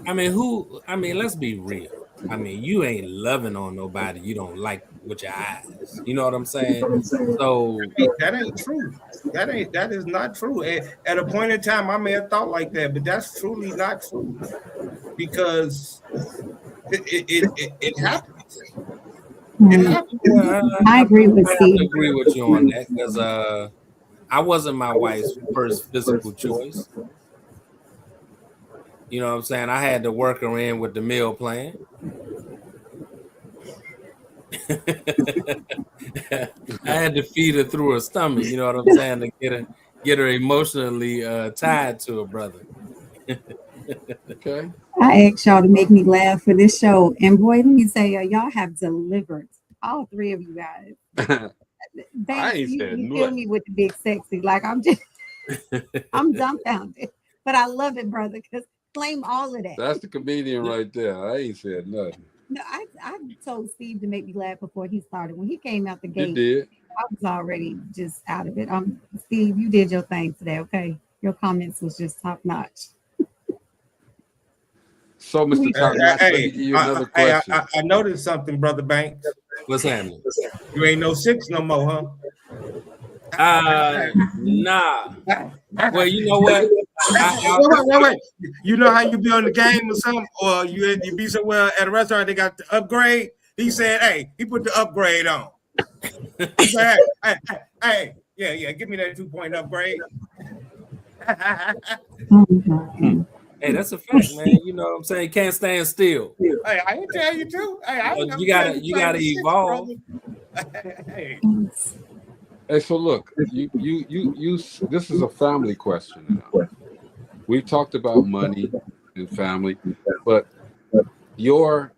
I mean, let's be real. I mean, you ain't loving on nobody you don't like with your eyes. You know what I'm saying? So that ain't true. That is not true. At a point in time, I may have thought like that, but that's truly not true because it happens. It happens. I agree with Steve. I agree with you on that because I wasn't my wife's first physical choice. You know what I'm saying? I had to work her in with the meal plan. I had to feed her through her stomach. You know what I'm saying? To get her emotionally tied to her brother. Okay. I asked y'all to make me laugh for this show, and boy, let me say, y'all have delivered. All three of you guys. I ain't said you nothing. fill me with the big sexy. Like I'm dumbfounded. But I love it, brother, because claim all of that. That's the comedian right there. I ain't said nothing. No, I told Steve to make me laugh before he started. When he came out the gate, You did. I was already just out of it. Steve, you did your thing today, okay? Your comments was just top notch. So, Mr. Top Notch, let me give you another question. I noticed something, Brother Banks. What's happening? You ain't no 6 no more, huh? Nah. Well, you know what? Wait. You know how you be on the game or something, or you be somewhere at a restaurant, they got the upgrade. He said, "Hey," he put the upgrade on. He said, hey, yeah, give me that 2-point upgrade. Hey, that's a fact, man. You know what I'm saying? You can't stand still. Hey, I ain't tell you to. Hey, you gotta evolve. Hey, so look, you this is a family question now. We've talked about money and family, but your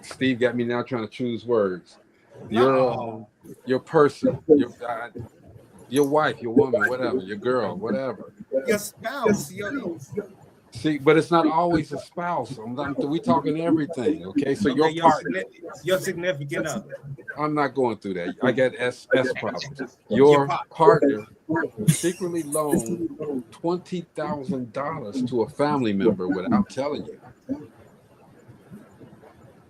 Steve got me now trying to choose words. Your person, your wife, your woman, whatever, your girl, whatever. Your spouse, See, but it's not always a spouse. We talking everything, okay? So your partner, your significant other. I'm not going through that. I got S problems. Your partner secretly loaned $20,000 to a family member without telling you.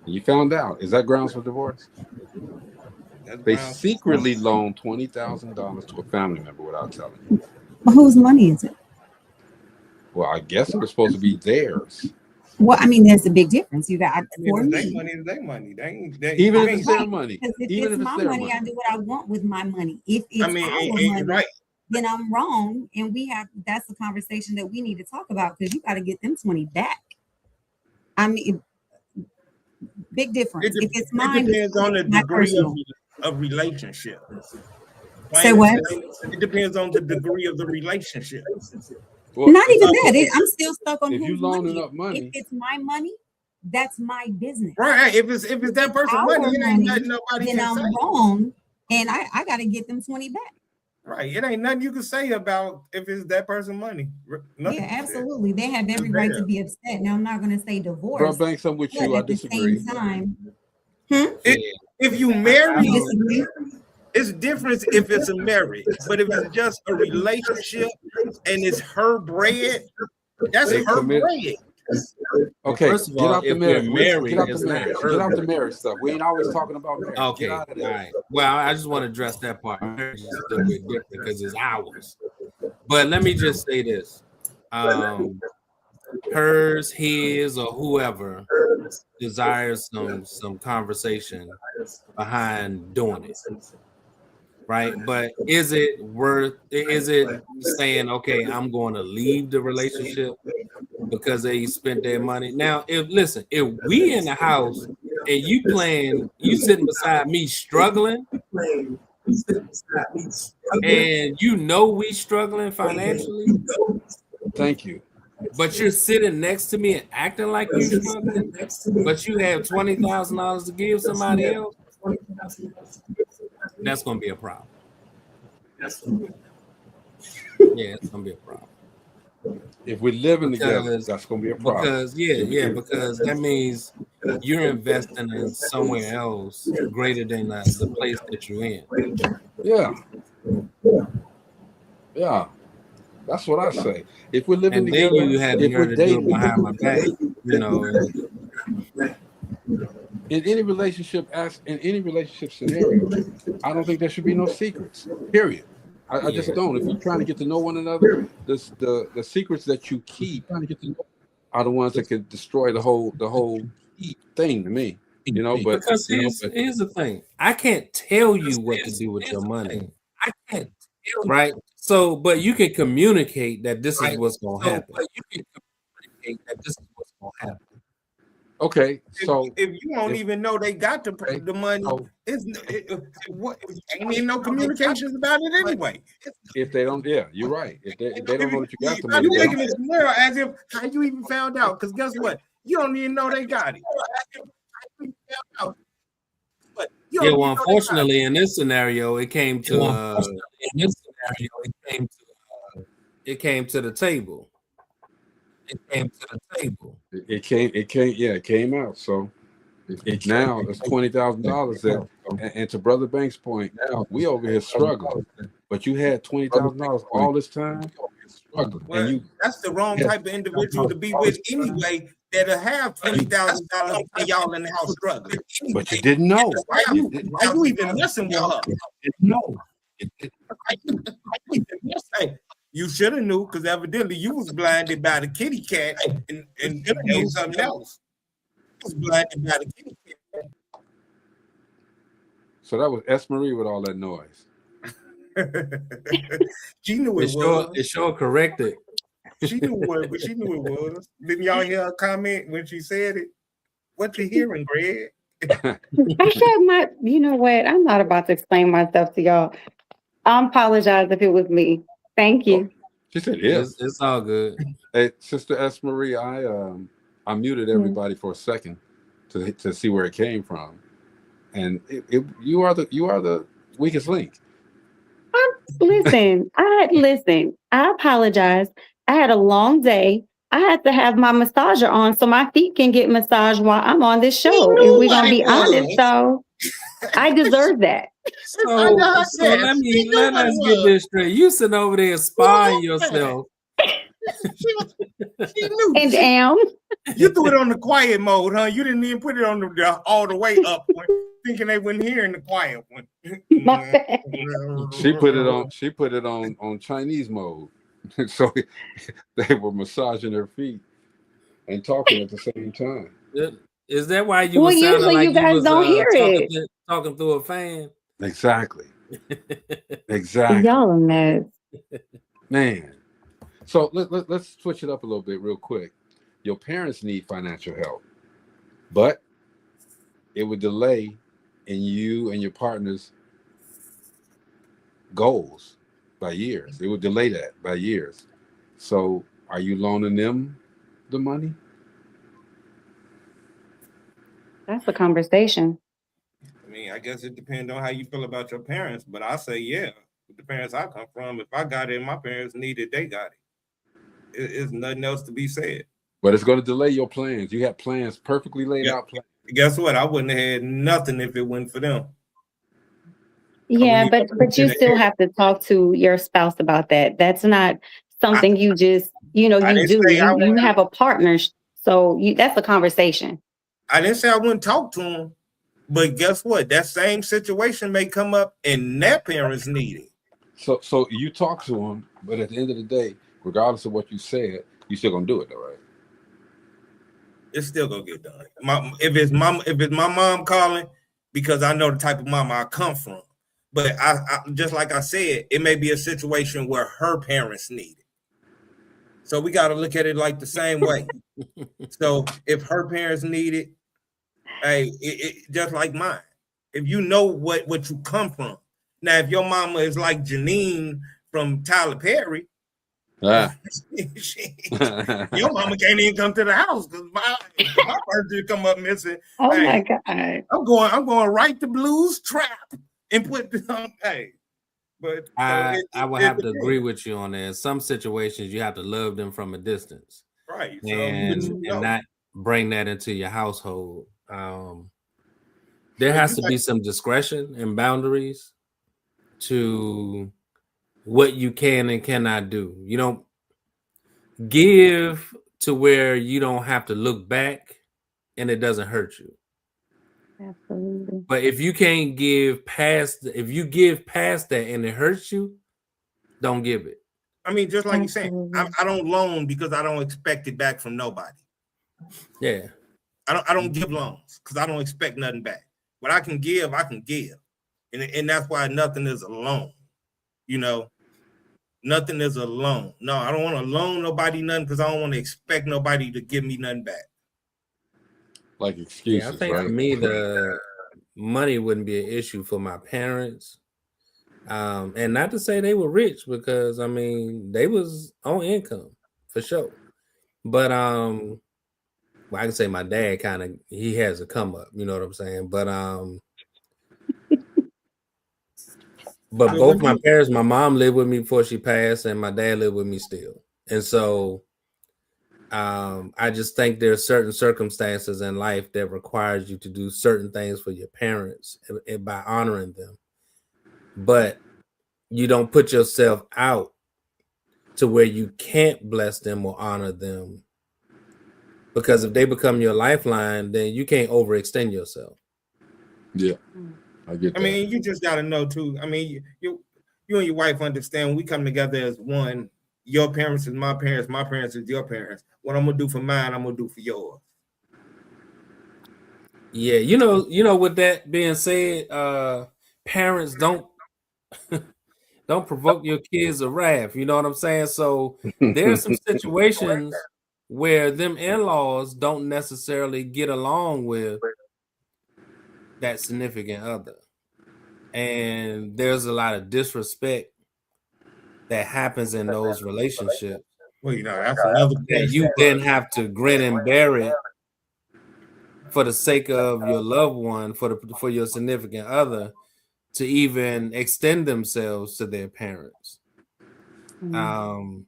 You found out. Is that grounds for divorce? They secretly loaned $20,000 to a family member without telling you. Well, whose money is it? Well, I guess it was supposed to be theirs. Well, I mean, there's a big difference. You got for me. Their money is their money. Even if it's their money. Even if it's my money, I do what I want with my money. If it's our money, right, then I'm wrong, and that's the conversation that we need to talk about because you got to get them 20 back. I mean, big difference. If it's mine, it depends on the degree of relationship. Say what? It depends on the degree of the relationship. Well, not even that. I'm still stuck on if who's you loaning money. up money. If it's my money, that's my business. Right. If it's that person's money, it ain't nothing nobody then can I'm say. wrong, and I got to get them 20 back. Right. It ain't nothing you can say about if it's that person's money. Nothing. Yeah, absolutely. They have every right to be upset. Now, I'm not going to say divorce. Bro, Banks, I'm with you. I disagree. At the same time, if you marry, it's different if it's a marriage. But if it's just a relationship and it's her bread, that's her bread. Okay, first of all, if they're married, get out the marriage stuff. We ain't always talking about marriage. Okay, get out of there. all right. Well, I just want to address that part. Marriage is a little bit different because it's ours. But let me just say this: hers, his, or whoever desires some conversation behind doing it. Right, but is it saying, okay, I'm going to leave the relationship because they spent their money? Now, if we in the house and you sitting beside me struggling, and we struggling financially. Thank you. But you're sitting next to me and acting like you're struggling, but you have $20,000 to give somebody else. That's going to be a problem. Yeah, it's gonna be a problem. If we're living together, that's gonna be a problem. Because because that means you're investing in somewhere else greater than the place that you're in. Yeah. Yeah. That's what I say. If we're living And together, then you have the if we're nerve to do it dating, behind my back, you know. in any relationship scenario, I don't think there should be no secrets. Period. I just don't. If you're trying to get to know one another, the secrets that you keep are the ones that could destroy the whole thing to me. You know, but because here's the thing. I can't tell you what to do with your money. I can't tell you. Right? So, but you can communicate that this is what's gonna happen. Okay, so if you don't even know they got the money, ain't even no communications about it anyway. If they don't, yeah, you're right. If they don't know that you got the money, you're making it scenario as if how you even found out. Because guess what? You don't even know they got it. Yeah, well, unfortunately, in this scenario, it came to it came to the table. It came out. So now it's $20,000. And to Brother Banks' point, we over here struggling. But you had $20,000 all this time. Well, and that's the wrong type of individual to be with anyway. That'll have $20,000 and y'all in the house struggling. But you didn't know. Why you even messing with her? No. You should have knew, because evidently you was blinded by the kitty cat and knew something else. You was blinded by the kitty cat. So that was S. Marie with all that noise. She knew it was. It sure corrected. She knew it was. Didn't y'all hear her comment when she said it? What you hearing, Greg? I said you know what? I'm not about to explain myself to y'all. I apologize if it was me. Thank you. She said, yes. It's all good. Hey, Sister S. Marie, I muted everybody for a second to see where it came from. And you are the weakest link. Listen, I apologize. I had a long day. I had to have my massager on so my feet can get massaged while I'm on this show. If we're gonna be honest, so I deserve that. So let us get this straight. You sitting over there spying yourself. She knew. And damn. You threw it on the quiet mode, huh? You didn't even put it on the all the way up one, thinking they wouldn't hear in the quiet one. My bad. She put it on Chinese mode. So they were massaging her feet and talking at the same time. Is that why you were sounding usually like you guys don't hear it? Talking through a fan? Exactly. Exactly. Y'all a mess. Man. So let's switch it up a little bit real quick. Your parents need financial help, but it would delay in you and your partner's goals by years. It would delay that by years. So are you loaning them the money? That's a conversation. I mean, I guess it depends on how you feel about your parents, but I say, yeah, with the parents I come from, if I got it and my parents need it, they got it. It's nothing else to be said. But it's going to delay your plans. You have plans perfectly laid out. Plans. Guess what? I wouldn't have had nothing if it wasn't for them. Yeah, but you still have to talk to your spouse about that. That's not something you just, you do. You have a partner, so that's a conversation. I didn't say I wouldn't talk to them, but guess what? That same situation may come up and their parents need it. So you talk to them, but at the end of the day, regardless of what you said, you still gonna do it, though, right? It's still gonna get done. If it's my mom calling, because I know the type of mom I come from. But I just like I said, it may be a situation where her parents need it. So we got to look at it like the same way. So if her parents need it, hey, it just like mine. If you know what you come from. Now, if your mama is like Janine from Tyler Perry, your mama can't even come to the house because my person come up missing. Oh hey, my God! I'm going right to Blues Trap and put hey. But so I would it have to depends. agree with you on that. In some situations, you have to love them from a distance, Right. So and not bring that into your household. There But has you to like, be some discretion and boundaries to what you can and cannot do. You don't give to where you don't have to look back and it doesn't hurt you. Absolutely. But if you can't give past, if you give past that and it hurts you, don't give it. I mean, just like you're saying, Absolutely. I don't loan because I don't expect it back from nobody. Yeah. I don't give loans because I don't expect nothing back. What I can give, I can give. And that's why nothing is a loan. You know, nothing is a loan. No, I don't want to loan nobody nothing because I don't want to expect nobody to give me nothing back. Like excuses, Yeah, I think right? for me, the money wouldn't be an issue for my parents. And not to say they were rich, because I mean they was on income for sure. But well, I can say my dad kind of, he has a come up, you know what I'm saying? But both my parents, my mom lived with me before she passed, and my dad lived with me still. And so I just think there are certain circumstances in life that requires you to do certain things for your parents and by honoring them. But you don't put yourself out to where you can't bless them or honor them, because if they become your lifeline, then you can't overextend yourself. Yeah, I get that. I mean, you just got to know too. I mean, you and your wife understand when we come together as one. Your parents is my parents is your parents. What I'm gonna do for mine, I'm gonna do for yours. Yeah, you know. With that being said, parents don't provoke your kids to wrath. You know what I'm saying? So there's some situations where them in-laws don't necessarily get along with that significant other, and there's a lot of disrespect that happens in those relationships. Well, you know, that's another that you then have to grin and bear it for the sake of your loved one, for your significant other, to even extend themselves to their parents. Because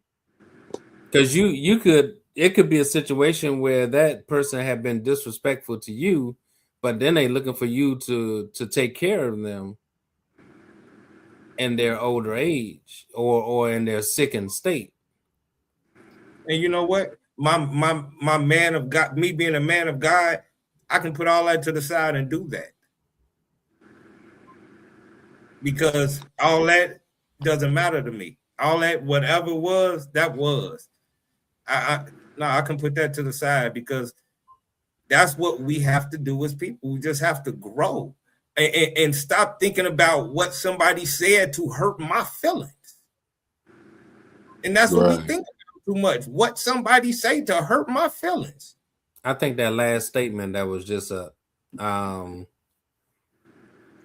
it could be a situation where that person had been disrespectful to you, but then they looking for you to take care of them in their older age or in their sickened state. And you know what? My man of God, me being a man of God, I can put all that to the side and do that. Because all that doesn't matter to me. All that, whatever was, that was. I can put that to the side because that's what we have to do as people. We just have to grow and stop thinking about what somebody said to hurt my feelings. And that's what we think about too much. What somebody say to hurt my feelings. I think that last statement, that was just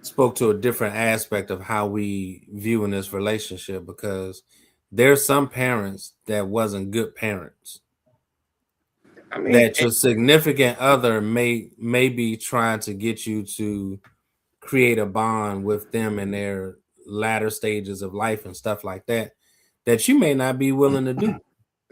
spoke to a different aspect of how we view in this relationship, because there's some parents that wasn't good parents. I mean, that your significant other may be trying to get you to create a bond with them in their latter stages of life and stuff like that you may not be willing to do.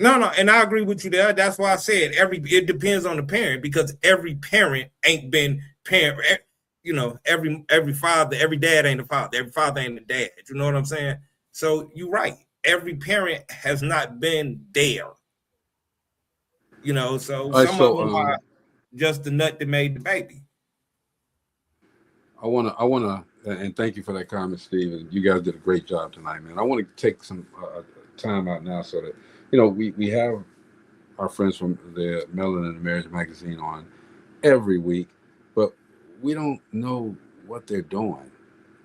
No, and I agree with you there. That's why I said it depends on the parent, because every parent ain't been parent. You know, every father, every dad ain't a father. Every father ain't a dad. You know what I'm saying? So you're right. Every parent has not been there. You know, so some of them are just the nut that made the baby. I wanna, and thank you for that comment, Steve. And you guys did a great job tonight, man. I want to take some time out now so that, you know, we have our friends from the Melanin and Marriage magazine on every week, but we don't know what they're doing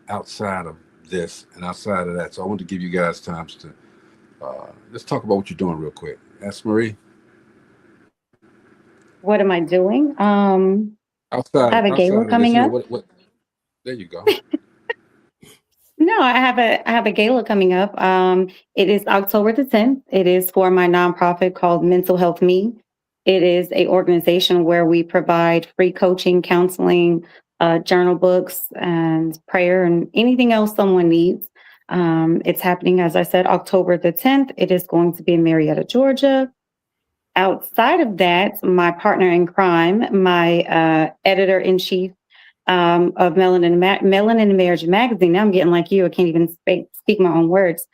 outside of this and outside of that. So I want to give you guys time to let's talk about what you're doing real quick. Ask Marie. What am I doing? Outside, I have a gala coming up. What, there you go. No, I have a gala coming up. It is October the 10th. It is for my nonprofit called Mental Health Me. It is an organization where we provide free coaching, counseling, journal books, and prayer, and anything else someone needs. It's happening, as I said, October the 10th. It is going to be in Marietta, Georgia. Outside of that, my partner in crime, my editor-in-chief of Melanin and Marriage magazine. Now I'm getting like you. I can't even speak my own words.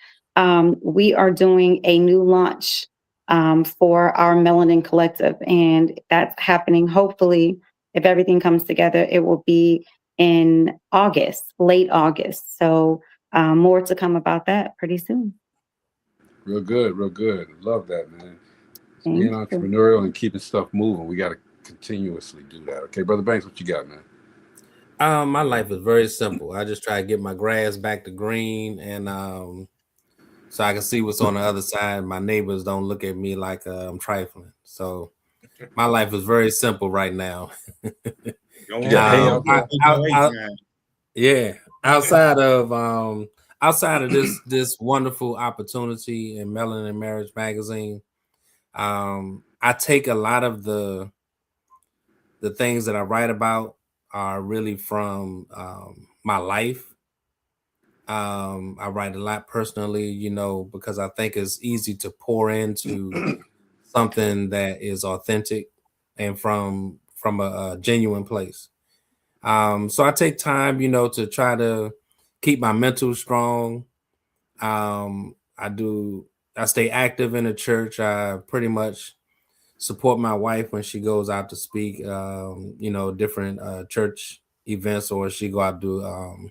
We are doing a new launch for our Melanin Collective, and that's happening. Hopefully, if everything comes together, it will be in August, late August. So more to come about that pretty soon. Real good, real good. Love that, man. Thank Being you. entrepreneurial and keeping stuff moving, we got to continuously do that. Okay, Brother Banks, what you got, man? My life is very simple. I just try to get my grass back to green, and so I can see what's on the other side. My neighbors don't look at me like I'm trifling. So my life is very simple right now. You got hay out there? Yeah, outside of this wonderful opportunity in Melanin and Marriage magazine, I take a lot of the things that I write about are really from my life. I write a lot personally, you know, because I think it's easy to pour into something that is authentic and from a genuine place. So I take time, you know, to try to keep my mental strong. I stay active in the church. I pretty much support my wife when she goes out to speak, you know, different church events, or she go out to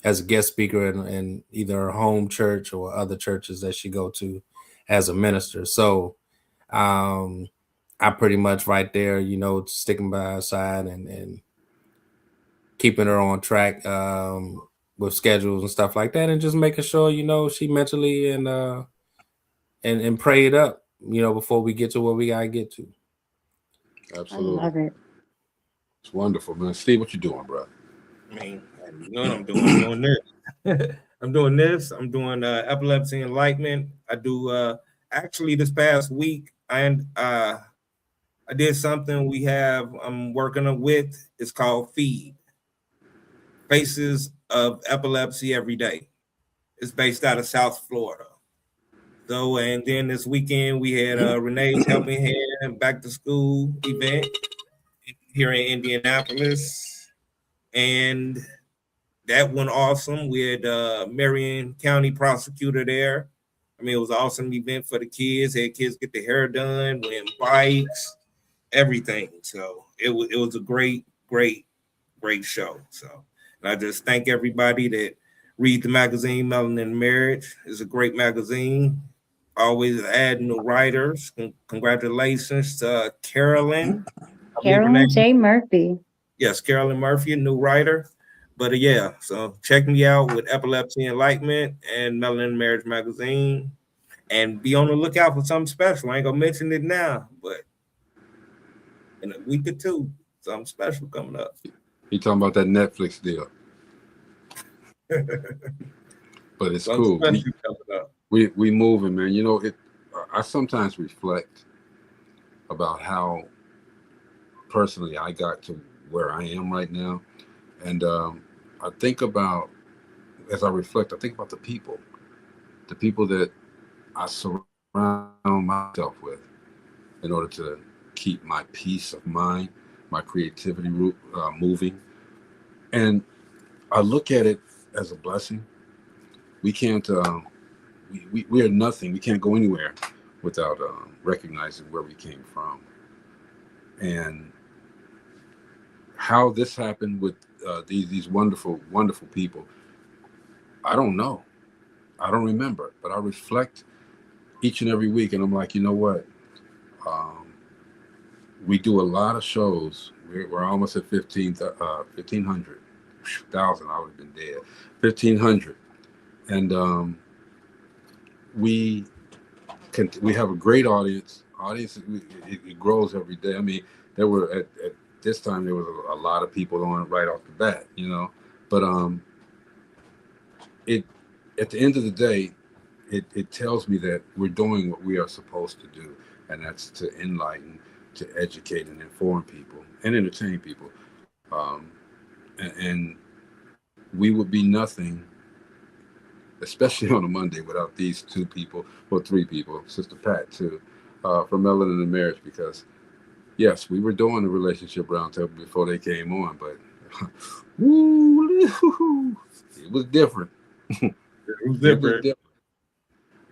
as a guest speaker in either her home church or other churches that she go to as a minister. So I pretty much right there, you know, sticking by her side and keeping her on track with schedules and stuff like that, and just making sure, you know, she mentally and prayed up, you know, before we get to where we gotta get to. Absolutely. I love it. It's wonderful, man. Steve, what you doing, bro? I mean, you know what I'm doing? I'm doing this. I'm doing this. I'm doing epilepsy enlightenment. I do actually this past week, I did something I'm working with. It's called Feed. Faces of Epilepsy Every Day. It's based out of South Florida. So, and then this weekend we had Renee's Helping Hand back to school event here in Indianapolis. And that went awesome. We had Marion County prosecutor there. I mean, it was an awesome event for the kids. Had kids get their hair done, went bikes, everything. So it was a great show. So, and I just thank everybody that read the magazine. Melanin and Marriage is a great magazine. Always adding new writers. Congratulations to Carolyn. Carolyn J. Murphy. Yes, Carolyn Murphy, a new writer. But yeah, so check me out with Epilepsy Enlightenment and Melanin and Marriage magazine. And be on the lookout for something special. I ain't gonna mention it now, but in a week or two, something special coming up. He talking about that Netflix deal. But it's cool. We moving, man. You know, I sometimes reflect about how personally I got to where I am right now. And I think about, as I reflect, I think about the people that I surround myself with in order to keep my peace of mind, my creativity moving. And I look at it as a blessing. We can't, we are nothing. We can't go anywhere without recognizing where we came from. And how this happened with these wonderful, wonderful people, I don't know. I don't remember, but I reflect each and every week, and I'm like, you know what? We do a lot of shows. We're almost at 1,500. I would have been dead. 1,500, and we have a great audience. It grows every day. I mean, there were at this time there was a lot of people on right off the bat, you know. But it at the end of the day, it tells me that we're doing what we are supposed to do, and that's to enlighten, to educate and inform people and entertain people. And we would be nothing especially on a Monday, without these two people or three people, Sister Pat too, from Melanin and Marriage, because yes, we were doing the Relationship Roundtable before they came on, but it was different. It was different.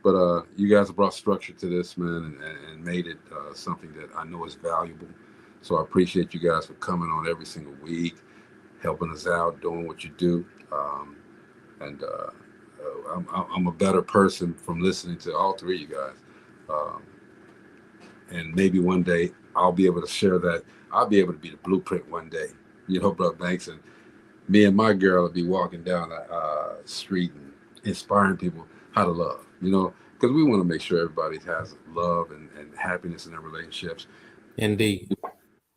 But you guys have brought structure to this, man, and made it something that I know is valuable. So I appreciate you guys for coming on every single week, helping us out, doing what you do. I'm a better person from listening to all three of you guys. And maybe one day I'll be able to share that. I'll be able to be the blueprint one day, you know, Brother Banks, and me and my girl will be walking down the street and inspiring people how to love, you know, because we want to make sure everybody has love and happiness in their relationships. Indeed.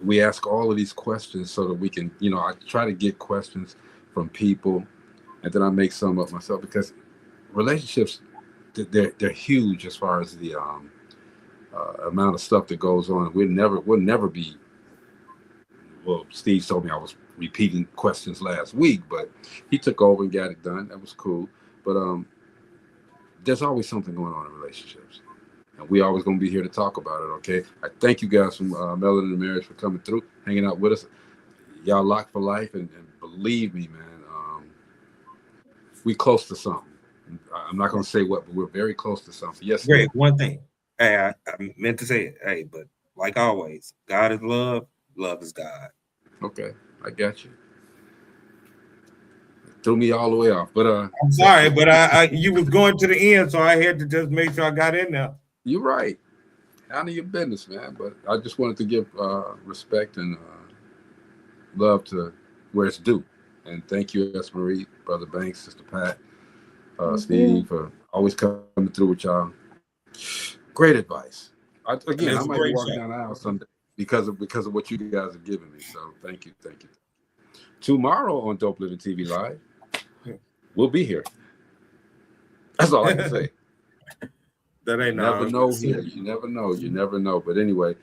We ask all of these questions so that we can, you know, I try to get questions from people, and then I make some up myself, because relationships, they're huge as far as the amount of stuff that goes on. We'll never be. Well, Steve told me I was repeating questions last week, but he took over and got it done. That was cool. But there's always something going on in relationships, and we always going to be here to talk about it. Okay, I thank you guys from Melanin and Marriage for coming through, hanging out with us. Y'all locked for life, and believe me, man, we close to something. I'm not going to say what, but we're very close to something. Yes, Greg, one thing. Hey, I meant to say it. Hey, but like always, God is love. Love is God. Okay, I got you. Threw me all the way off, but I'm sorry, but you was going to the end, so I had to just make sure I got in there. You're right. Handle your business, man. But I just wanted to give respect and love to where it's due. And thank you, S. Marie, Brother Banks, Sister Pat, Steve, for always coming through with y'all. Great advice. I might be walking down the aisle someday because of what you guys have given me. So thank you. Tomorrow on Dope Living TV Live, we'll be here. That's all I can say. That ain't never know here. You never know. But anyway,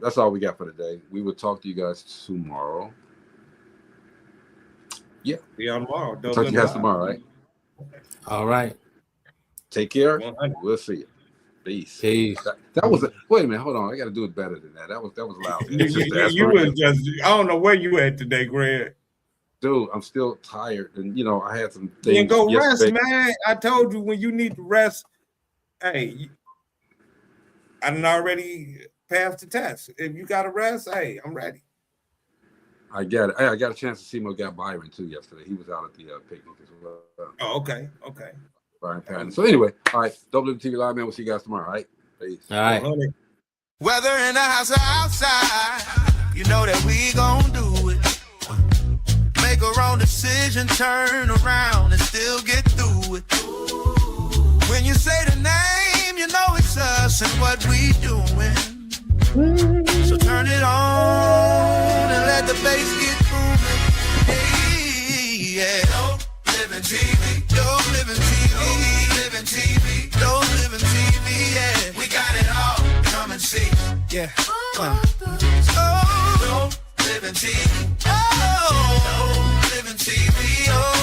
that's all we got for today. We will talk to you guys tomorrow. Yeah. See y'all tomorrow. Talk to you guys tomorrow, right? All right. Take care. 100. We'll see you. Peace. That was wait a minute, hold on. I got to do it better than that. That was loud. You was just, I don't know where you at today, Greg. Dude, I'm still tired, and you know I had some things. You go rest, man. I told you when you need to rest. Hey, I done already passed the test. If you got to rest, hey, I'm ready. I get it. I got a chance to see my guy Byron too yesterday. He was out at the picnic as well. Oh, okay. Byron Patton. So anyway, all right. Dope Living TV Live, man. We'll see you guys tomorrow. All right. Peace. All right. Whether in the house or outside, you know that we gon' do it. Make a wrong decision, turn around and still get through it. When you say the name, you know it's us and what we doing. So turn it on and let the bass get booming. Hey, yeah. Dope Living TV. Dope Living TV. Dope Living TV. Dope Living TV. Yeah. We got it all. Come and see. Yeah. Oh. Dope Living TV. Oh. Dope Living TV. Oh.